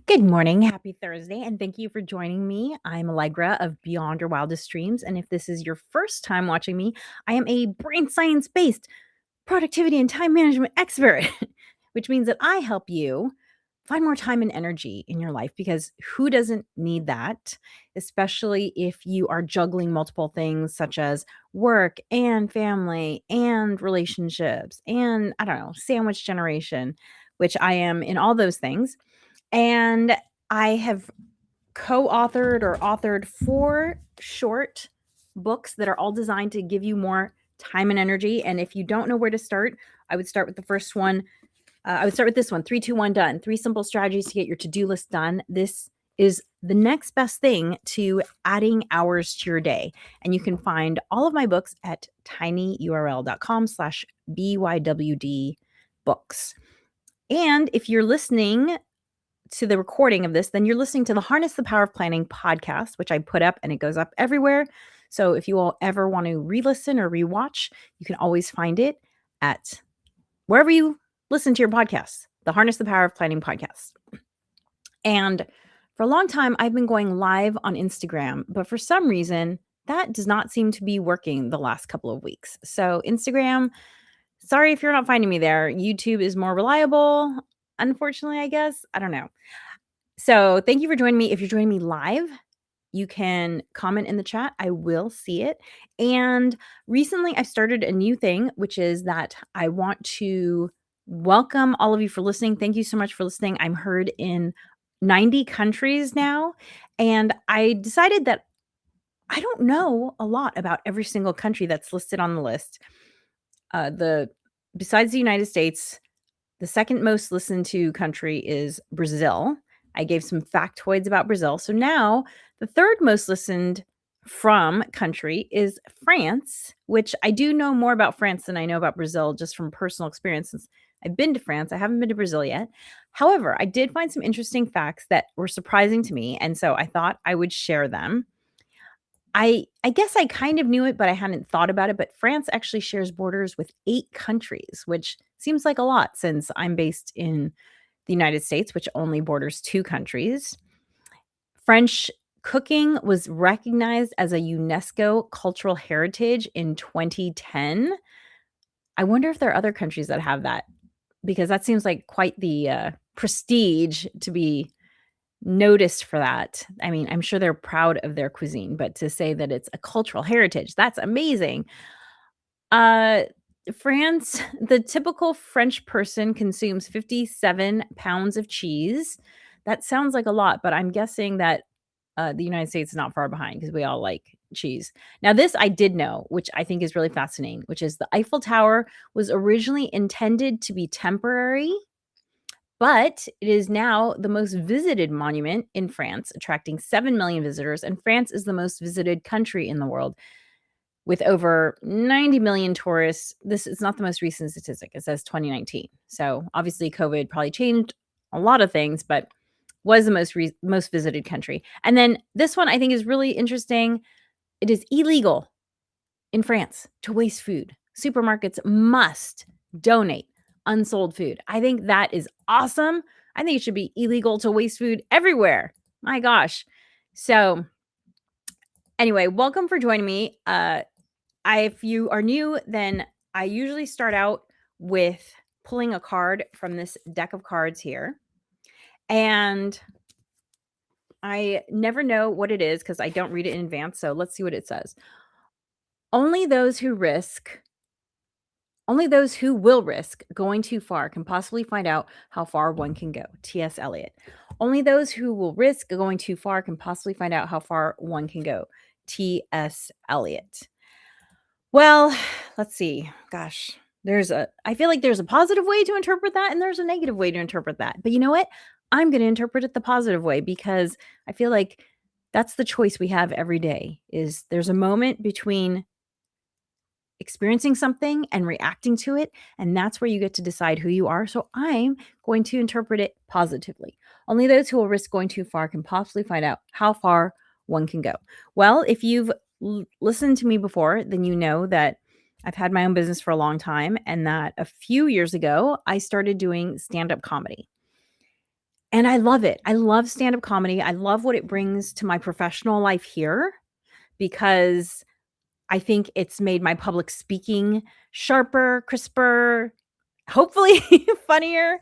Good morning. Happy Thursday, and thank you for joining me. I'm Allegra of Beyond Your Wildest Dreams. And if this is your first time watching me, I am a brain science based productivity and time management expert, which means that I help you find more time and energy in your life because who doesn't need that, especially if you are juggling multiple things such as work and family and relationships and I don't know, sandwich generation, which I am in all those things. And I have co-authored or authored 4 short books that are all designed to give you more time and energy, and if you don't know where to start, I would start with the first one. I would start with this one, 3, 2, 1, done. 3 simple strategies to get your to-do list done. This is the next best thing to adding hours to your day, and you can find all of my books at tinyurl.com/bywd books. And if you're listening to the recording of this, then you're listening to the Harness the Power of Planning podcast, which I put up and it goes up everywhere. So if you all ever want to re-listen or rewatch, you can always find it at wherever you listen to your podcasts, the Harness the Power of Planning podcast. And for a long time, I've been going live on Instagram, but for some reason, that does not seem to be working the last couple of weeks. So Instagram, sorry if you're not finding me there. YouTube is more reliable. Unfortunately, I guess. I don't know. So thank you for joining me. If you're joining me live, you can comment in the chat. I will see it. And recently I've started a new thing, which is that I want to welcome all of you for listening. Thank you so much for listening. I'm heard in 90 countries now. And I decided that I don't know a lot about every single country that's listed on the list. Besides the United States, the second most listened to country is Brazil. I gave some factoids about Brazil. So now the third most listened from country is France, which I do know more about France than I know about Brazil just from personal experience since I've been to France. I haven't been to Brazil yet. However, I did find some interesting facts that were surprising to me. And so I thought I would share them. I guess I kind of knew it, but I hadn't thought about it, but France actually shares borders with 8 countries, which seems like a lot since I'm based in the United States, which only borders 2 countries. French cooking was recognized as a UNESCO cultural heritage in 2010. I wonder if there are other countries that have that because that seems like quite the prestige to be noticed for that. I mean, I'm sure they're proud of their cuisine, but to say that it's a cultural heritage, that's amazing. Uh, France, the typical French person consumes 57 pounds of cheese. That sounds like a lot, but I'm guessing that the United States is not far behind because we all like cheese. Now, this I did know, which I think is really fascinating, which is the Eiffel Tower was originally intended to be temporary, but it is now the most visited monument in France, attracting 7 million visitors. And France is the most visited country in the world with over 90 million tourists. This is not the most recent statistic. It says 2019. So obviously COVID probably changed a lot of things, but was the most visited country. And then this one I think is really interesting. It is illegal in France to waste food. Supermarkets must donate unsold food. I think that is awesome. I think it should be illegal to waste food everywhere. My gosh. So anyway, welcome for joining me. If you are new, then I usually start out with pulling a card from this deck of cards here. And I never know what it is because I don't read it in advance. So let's see what it says. Only those who will risk going too far can possibly find out how far one can go. T.S. Eliot. Only those who will risk going too far can possibly find out how far one can go. T.S. Eliot. Well, let's see. Gosh, I feel like there's a positive way to interpret that and there's a negative way to interpret that. But you know what? I'm going to interpret it the positive way because I feel like that's the choice we have every day is there's a moment between experiencing something and reacting to it, and that's where you get to decide who you are. So I'm going to interpret it positively. Only those who will risk going too far can possibly find out how far one can go. Well, if you've listened to me before, then you know that I've had my own business for a long time and that a few years ago I started doing stand-up comedy. And I love it. I love stand-up comedy. I love what it brings to my professional life here because I think it's made my public speaking sharper, crisper, hopefully funnier.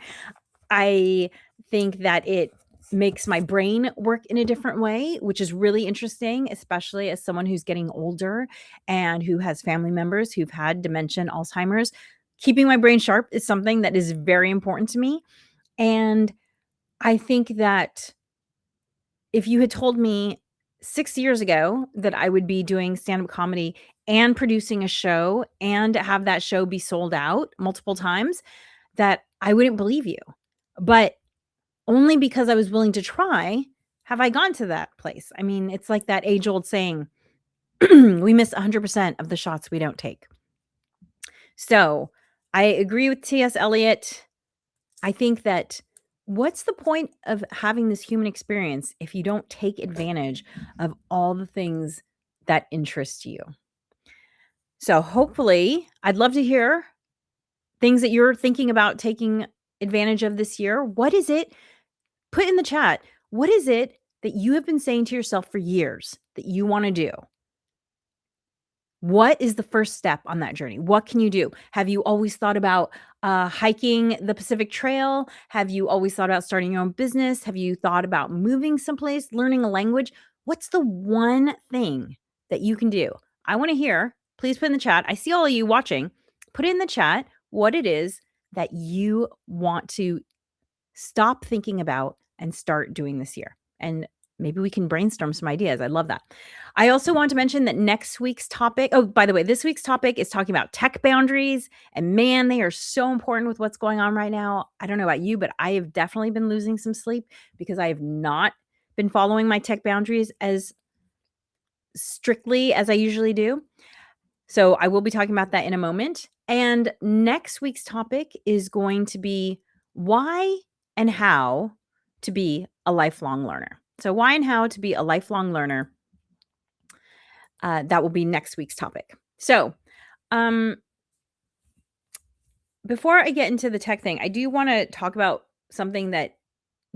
I think that it makes my brain work in a different way, which is really interesting, especially as someone who's getting older and who has family members who've had dementia and Alzheimer's. Keeping my brain sharp is something that is very important to me. And I think that if you had told me 6 years ago that I would be doing stand-up comedy and producing a show and have that show be sold out multiple times, that I wouldn't believe you. But only because I was willing to try have I gone to that place. I mean, it's like that age-old saying, we miss 100% of the shots we don't take. So, I agree with T.S. Eliot. I think that what's the point of having this human experience if you don't take advantage of all the things that interest you? So, hopefully, I'd love to hear things that you're thinking about taking advantage of this year. What is it? Put in the chat. What is it that you have been saying to yourself for years that you want to do? What is the first step on that journey? What can you do? Have you always thought about hiking the Pacific Trail? Have you always thought about starting your own business? Have you thought about moving someplace, learning a language? What's the one thing that you can do? I want to hear. Please put in the chat. I see all of you watching. Put in the chat what it is that you want to stop thinking about and start doing this year. And maybe we can brainstorm some ideas. I love that. I also want to mention that next week's topic, oh, by the way, this week's topic is talking about tech boundaries. And man, they are so important with what's going on right now. I don't know about you, but I have definitely been losing some sleep because I have not been following my tech boundaries as strictly as I usually do. So I will be talking about that in a moment. And next week's topic is going to be why and how to be a lifelong learner. So, why and how to be a lifelong learner. That will be next week's topic. So, before I get into the tech thing, I do want to talk about something that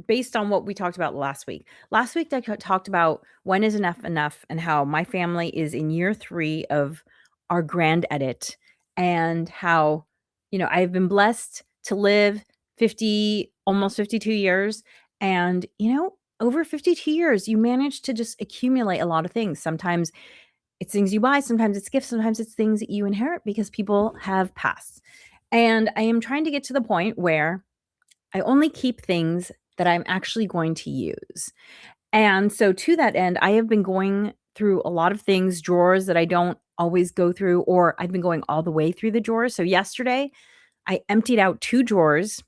based on what we talked about last week. Last week, I talked about when is enough enough and how my family is in year 3 of our grand edit and how, I have been blessed to live 50, almost 52 years. And, over 52 years, you manage to just accumulate a lot of things. Sometimes it's things you buy, sometimes it's gifts, sometimes it's things that you inherit because people have passed. And I am trying to get to the point where I only keep things that I'm actually going to use. And so to that end, I have been going through a lot of things, drawers that I don't always go through, or I've been going all the way through the drawers. So yesterday, I emptied out 2 drawers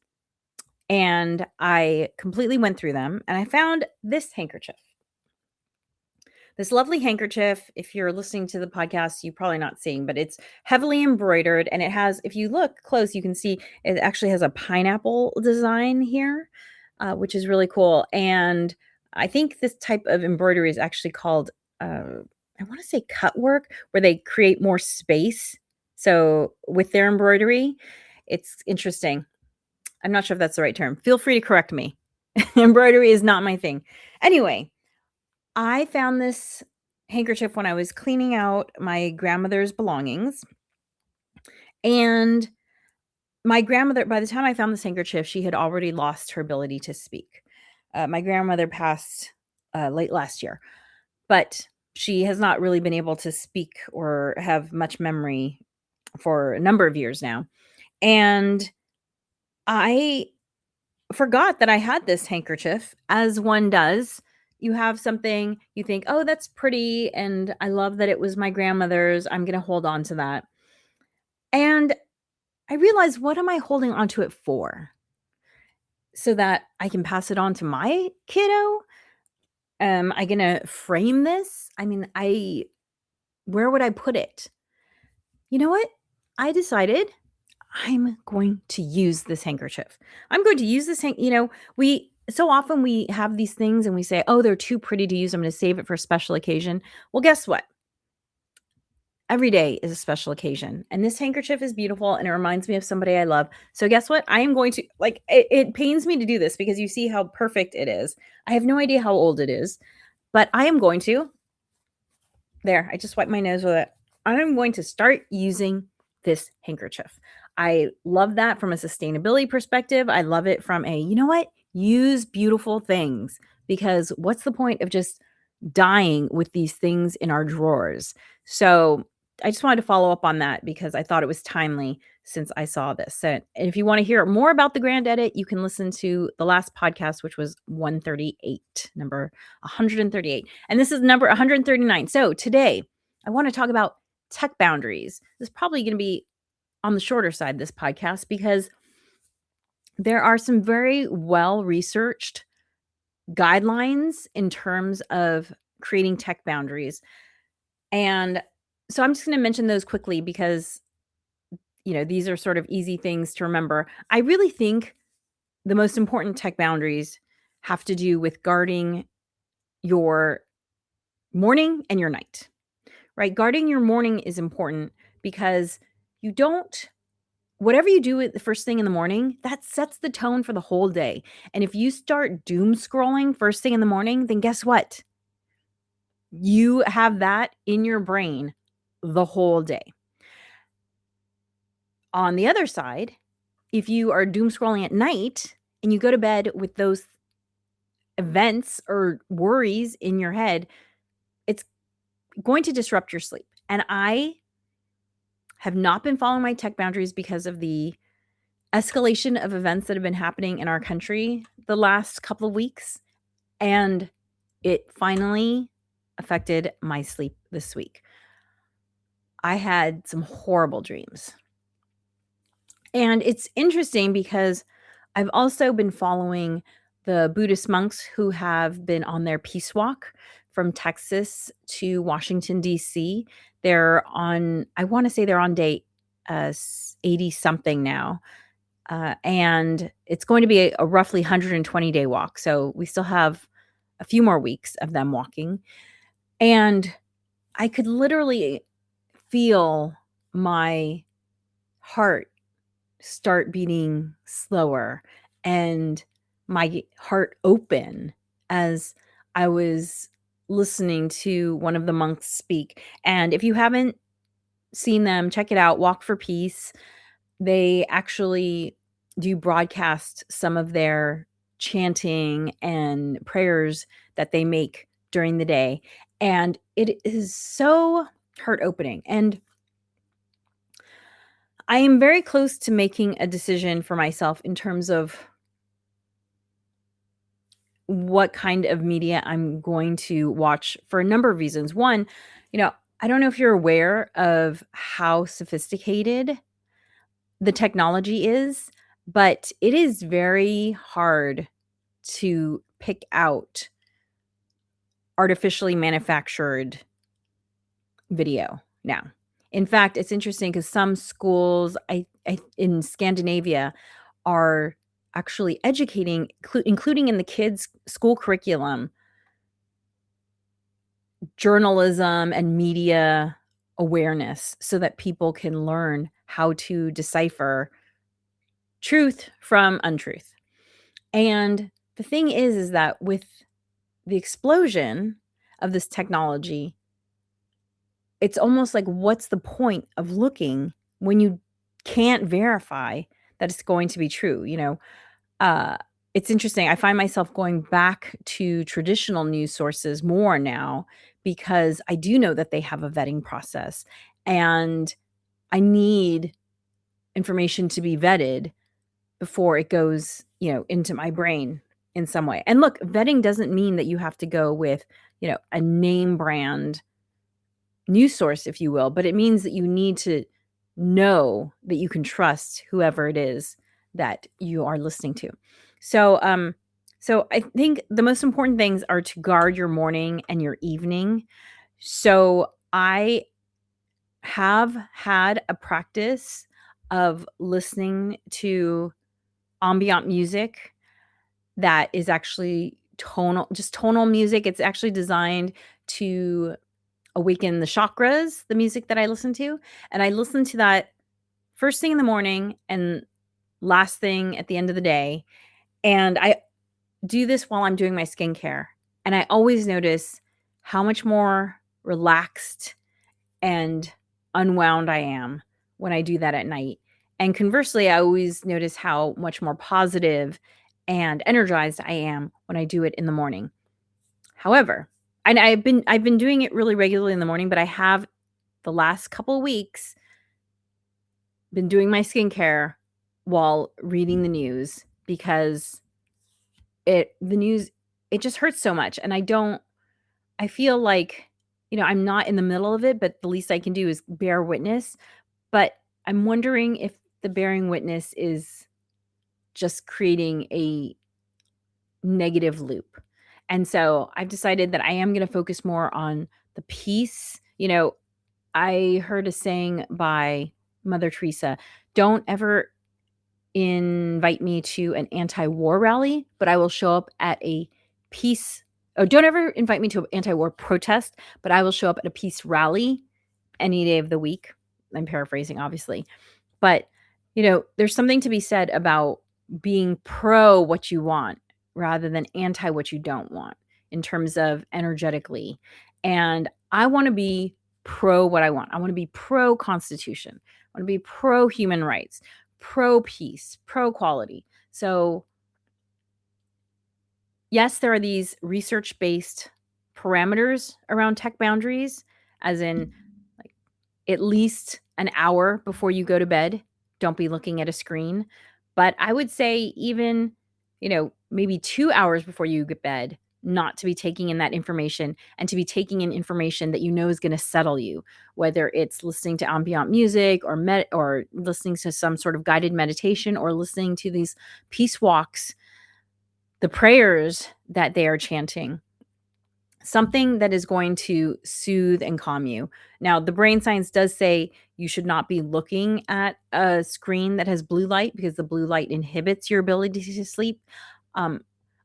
and I completely went through them and I found this handkerchief. This lovely handkerchief, if you're listening to the podcast, you're probably not seeing, but it's heavily embroidered and it has, if you look close, you can see it actually has a pineapple design here, which is really cool. And I think this type of embroidery is actually called, I want to say cut work, where they create more space. So with their embroidery, it's interesting. I'm not sure if that's the right term. Feel free to correct me. Embroidery is not my thing. Anyway, I found this handkerchief when I was cleaning out my grandmother's belongings. And my grandmother, by the time I found this handkerchief, she had already lost her ability to speak. My grandmother passed late last year, but she has not really been able to speak or have much memory for a number of years now. And I forgot that I had this handkerchief, as one does. You have something, you think, oh, that's pretty. And I love that it was my grandmother's. I'm going to hold on to that. And I realized, what am I holding onto it for? So that I can pass it on to my kiddo? Am I going to frame this? I mean, where would I put it? You know what? I decided I'm going to use this handkerchief. I'm going to use this so often we have these things and we say, oh, they're too pretty to use. I'm going to save it for a special occasion. Well, guess what? Every day is a special occasion, and this handkerchief is beautiful, and it reminds me of somebody I love. So guess what? I am going to like it pains me to do this because you see how perfect it is. I have no idea how old it is, but I am going to there, I just wiped my nose with it. I'm going to start using this handkerchief. I love that from a sustainability perspective. I love it from a, you know what? Use beautiful things because what's the point of just dying with these things in our drawers? So I just wanted to follow up on that because I thought it was timely since I saw this. So if you want to hear more about the Grand Edit, you can listen to the last podcast, which was 138, number 138. And this is number 139. So today I want to talk about tech boundaries. This is probably going to be on the shorter side, this podcast, because there are some very well researched guidelines in terms of creating tech boundaries. And so I'm just going to mention those quickly because, these are sort of easy things to remember. I really think the most important tech boundaries have to do with guarding your morning and your night, right? Guarding your morning is important because you don't whatever you do at the first thing in the morning, that sets the tone for the whole day. And if you start doom scrolling first thing in the morning, then guess what? You have that in your brain the whole day. On the other side, if you are doom scrolling at night and you go to bed with those events or worries in your head, it's going to disrupt your sleep. And I have not been following my tech boundaries because of the escalation of events that have been happening in our country the last couple of weeks. And it finally affected my sleep this week. I had some horrible dreams. And it's interesting because I've also been following the Buddhist monks who have been on their peace walk from Texas to Washington, D.C. I want to say they're on day 80 something now. And it's going to be a roughly 120-day walk. So we still have a few more weeks of them walking. And I could literally feel my heart start beating slower and my heart open as I was listening to one of the monks speak. And if you haven't seen them, check it out. Walk for Peace. They actually do broadcast some of their chanting and prayers that they make during the day. And it is so heart opening. And I am very close to making a decision for myself in terms of what kind of media I'm going to watch for a number of reasons. One, I don't know if you're aware of how sophisticated the technology is, but it is very hard to pick out artificially manufactured video now. In fact, it's interesting because some schools in Scandinavia are actually educating, including in the kids' school curriculum, journalism and media awareness so that people can learn how to decipher truth from untruth. And the thing is that with the explosion of this technology, it's almost like, what's the point of looking when you can't verify that it's going to be true? It's interesting. I find myself going back to traditional news sources more now because I do know that they have a vetting process and I need information to be vetted before it goes, into my brain in some way. And look, vetting doesn't mean that you have to go with, a name brand news source, if you will, but it means that you need to know that you can trust whoever it is that you are listening to. So I think the most important things are to guard your morning and your evening. So I have had a practice of listening to ambient music that is actually tonal music. It's actually designed to awaken the chakras, the music that I listen to, and I listen to that first thing in the morning and last thing at the end of the day, and I do this while I'm doing my skincare, and I always notice how much more relaxed and unwound I am when I do that at night. And conversely, I always notice how much more positive and energized I am when I do it in the morning. However, and I've been doing it really regularly in the morning, but I have the last couple weeks been doing my skincare while reading the news because the news, it just hurts so much, and I feel like, I'm not in the middle of it, but the least I can do is bear witness. But I'm wondering if the bearing witness is just creating a negative loop. And so I've decided that I am going to focus more on the peace. I heard a saying by Mother Teresa, don't ever invite me to an anti-war rally, but I will show up at a peace. Oh, don't ever invite me to an anti-war protest, but I will show up at a peace rally any day of the week. I'm paraphrasing, obviously. But, there's something to be said about being pro what you want rather than anti what you don't want in terms of energetically. And I want to be pro what I want. I want to be pro constitution. I want to be pro human rights, pro peace, pro quality. So, yes, there are these research based parameters around tech boundaries, as in, like, at least an hour before you go to bed, don't be looking at a screen. But I would say even, maybe 2 hours before you get bed, not to be taking in that information and to be taking in information that you know is going to settle you, whether it's listening to ambient music or listening to some sort of guided meditation or listening to these peace walks, the prayers that they are chanting, something that is going to soothe and calm you. Now, the brain science does say you should not be looking at a screen that has blue light because the blue light inhibits your ability to sleep. Um,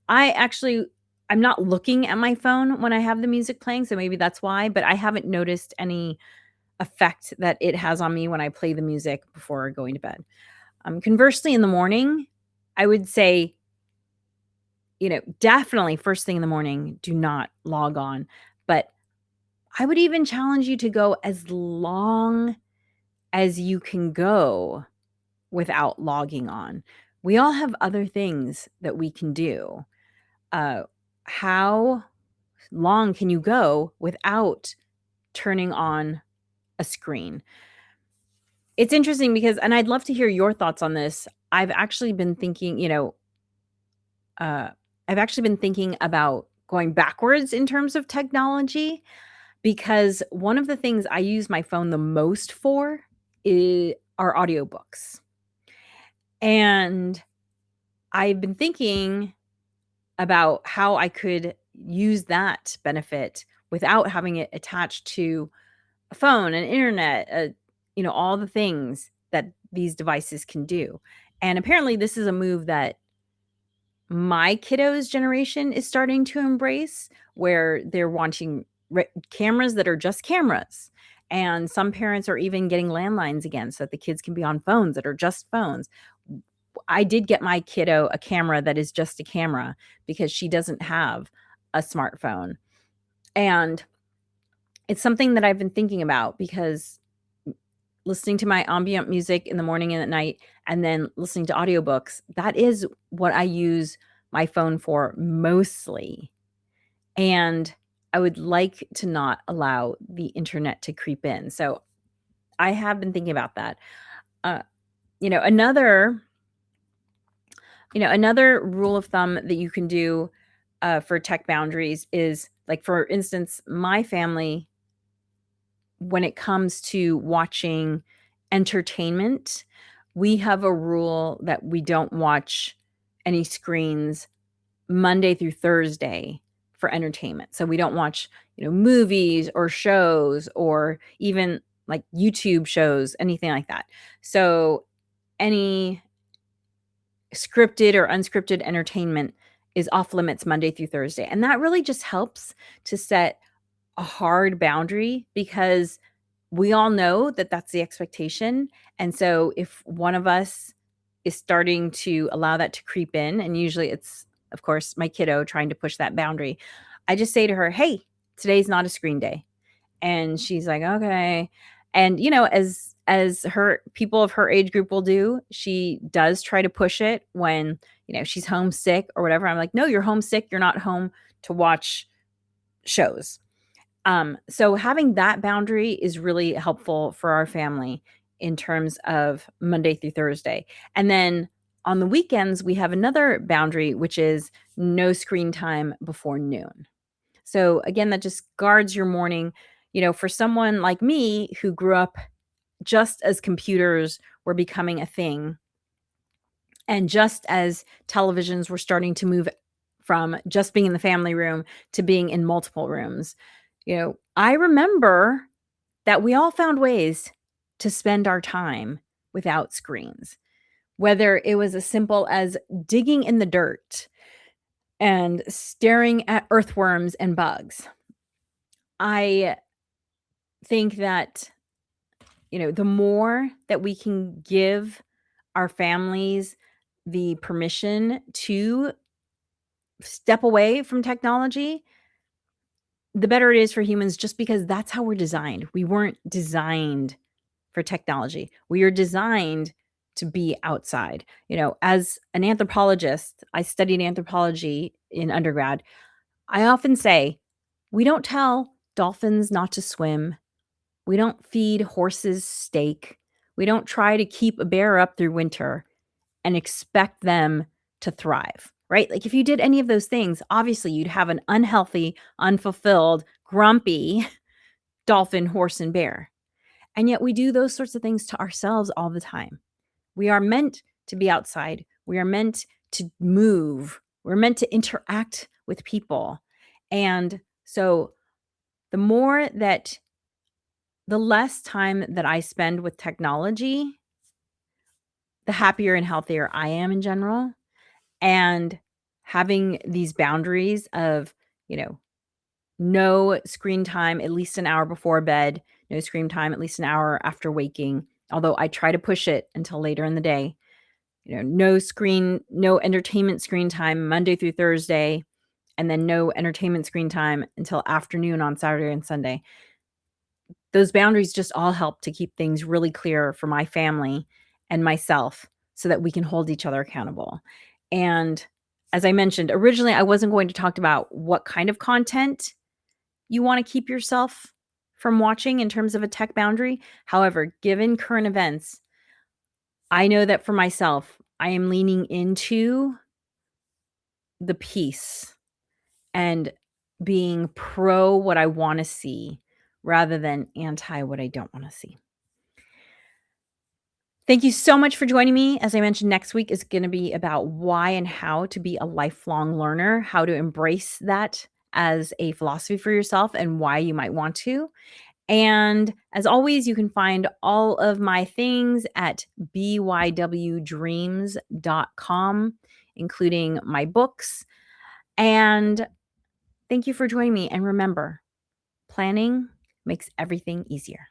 I'm not looking at my phone when I have the music playing, so maybe that's why, but I haven't noticed any effect that it has on me when I play the music before going to bed. Conversely, in the morning, I would say, definitely first thing in the morning, do not log on. But I would even challenge you to go as long as you can go without logging on. We all have other things that we can do. How long can you go without turning on a screen? It's interesting because, and I'd love to hear your thoughts on this. I've actually been thinking, uh, I've actually been thinking about going backwards in terms of technology because one of the things I use my phone the most for are audiobooks. And I've been thinking about how I could use that benefit without having it attached to a phone, an internet, all the things that these devices can do. And apparently, this is a move that my kiddos' generation is starting to embrace, where they're wanting cameras that are just cameras. And some parents are even getting landlines again so that the kids can be on phones that are just phones. I did get my kiddo a camera that is just a camera because she doesn't have a smartphone. And it's something that I've been thinking about because listening to my ambient music in the morning and at night, and then listening to audiobooks, that is what I use my phone for mostly. And I would like to not allow the internet to creep in. So I have been thinking about that. Uh, you know, another another rule of thumb that you can do for tech boundaries is, like, for instance, my family, when it comes to watching entertainment, we have a rule that we don't watch any screens Monday through Thursday for entertainment. So we don't watch, movies or shows or even like YouTube shows, anything like that. So any scripted or unscripted entertainment is off limits Monday through Thursday. And that really just helps to set a hard boundary because we all know that that's the expectation. And so if one of us is starting to allow that to creep in, and usually it's, of course, my kiddo trying to push that boundary, I just say to her, "Hey, today's not a screen day." And she's like, "Okay." And as her people of her age group will do, she does try to push it when, she's homesick or whatever. I'm like, "No, you're homesick. You're not home to watch shows." So having that boundary is really helpful for our family in terms of Monday through Thursday. And then on the weekends, we have another boundary, which is no screen time before noon. So again, that just guards your morning. For someone like me who grew up just as computers were becoming a thing, and just as televisions were starting to move from just being in the family room to being in multiple rooms, I remember that we all found ways to spend our time without screens, whether it was as simple as digging in the dirt and staring at earthworms and bugs. I think that, the more that we can give our families the permission to step away from technology, the better it is for humans, just because that's how we're designed. We weren't designed for technology. We are designed to be outside. As an anthropologist, I studied anthropology in undergrad. I often say, we don't tell dolphins not to swim. We don't feed horses steak. We don't try to keep a bear up through winter and expect them to thrive, right? Like, if you did any of those things, obviously you'd have an unhealthy, unfulfilled, grumpy dolphin, horse, and bear. And yet we do those sorts of things to ourselves all the time. We are meant to be outside. We are meant to move. We're meant to interact with people. And so the more that the less time that I spend with technology, the happier and healthier I am in general. And having these boundaries of, no screen time at least an hour before bed, no screen time at least an hour after waking, although I try to push it until later in the day. No entertainment screen time Monday through Thursday, and then no entertainment screen time until afternoon on Saturday and Sunday. Those boundaries just all help to keep things really clear for my family and myself so that we can hold each other accountable. And as I mentioned, originally, I wasn't going to talk about what kind of content you want to keep yourself from watching in terms of a tech boundary. However, given current events, I know that for myself, I am leaning into the peace and being pro what I want to see rather than anti what I don't want to see. Thank you so much for joining me. As I mentioned, next week is going to be about why and how to be a lifelong learner, how to embrace that as a philosophy for yourself, and why you might want to. And as always, you can find all of my things at bywdreams.com, including my books. And thank you for joining me. And remember, planning makes everything easier.